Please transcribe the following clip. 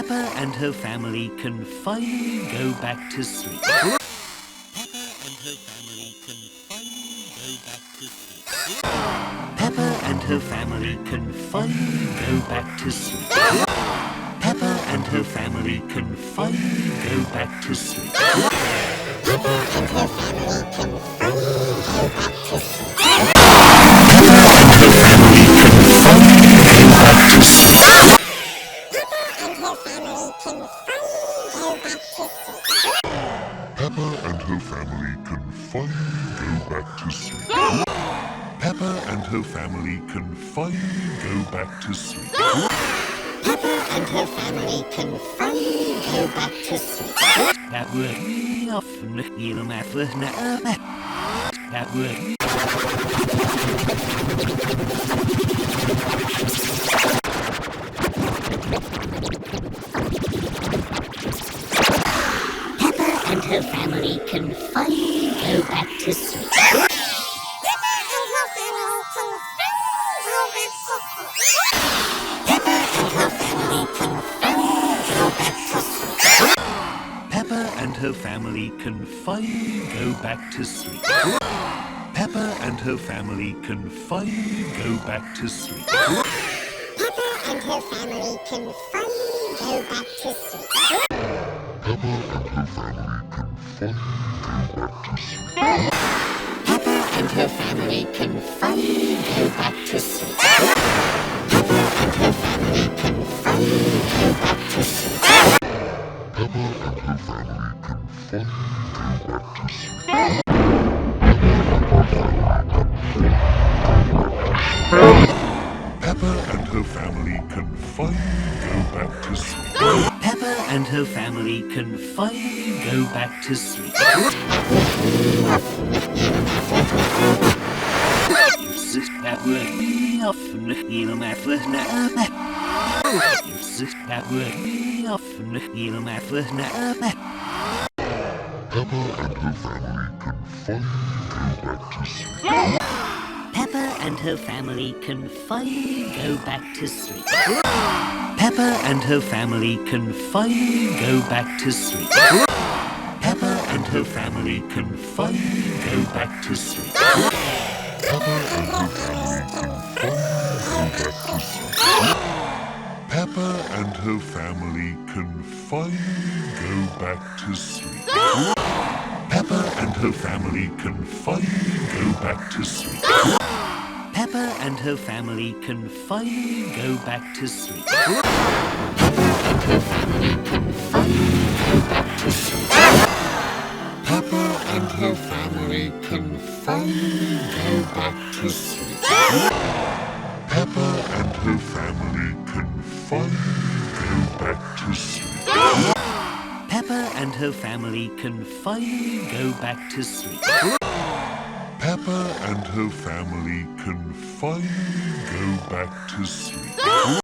Peppa and her family can finally go back to sleep. Peppa and her family can finally go back to sleep. Peppa and her family can finally go back to sleep. Peppa and her family can finally go back to sleep. Peppa and her family can finally go back to sleep. Peppa and her family can finally go back to sleep. Peppa and her family can finally go back to sleep. Peppa and her family can finally go back to sleep. Peppa and her family can finally go back to sleep. Peppa and her family can finally go back to sleep. That would be often feel my first night. That would. Peppa and her family can finally go back to sleep. Peppa and her family can finally go back to sleep. Peppa and her family can finally go back to sleep. Peppa and her family can finally go back to sleep. Peppa and her family can finally go back to sleep. Peppa and her family can finally go back to sleep. Peppa and her family can finally go back to sleep. Peppa and her family can finally go back to sleep. Peppa and her family can finally go back to sleep. Peppa and her family can finally go back to sleep. Peppa and her family can finally go back to sleep. Peppa and her family can finally go back to sleep. You sit that word me often feel my first night. You sit that word me often feel my first night. Peppa and her family can finally go back to sleep. Peppa and her family can finally go back to sleep. Peppa and her family can finally go back to sleep. Peppa and her family can finally go back to sleep. Peppa and her family can finally go back to sleep. Peppa and her family can finally go back to sleep. Peppa and her family can finally go back to sleep. Peppa and her family can finally go back to sleep. Peppa and her family can finally go back to sleep. Peppa and her family can finally go back to sleep. Peppa and her family can finally go back to sleep. Peppa and her family can finally go back to sleep. Peppa and her family can finally go back to sleep.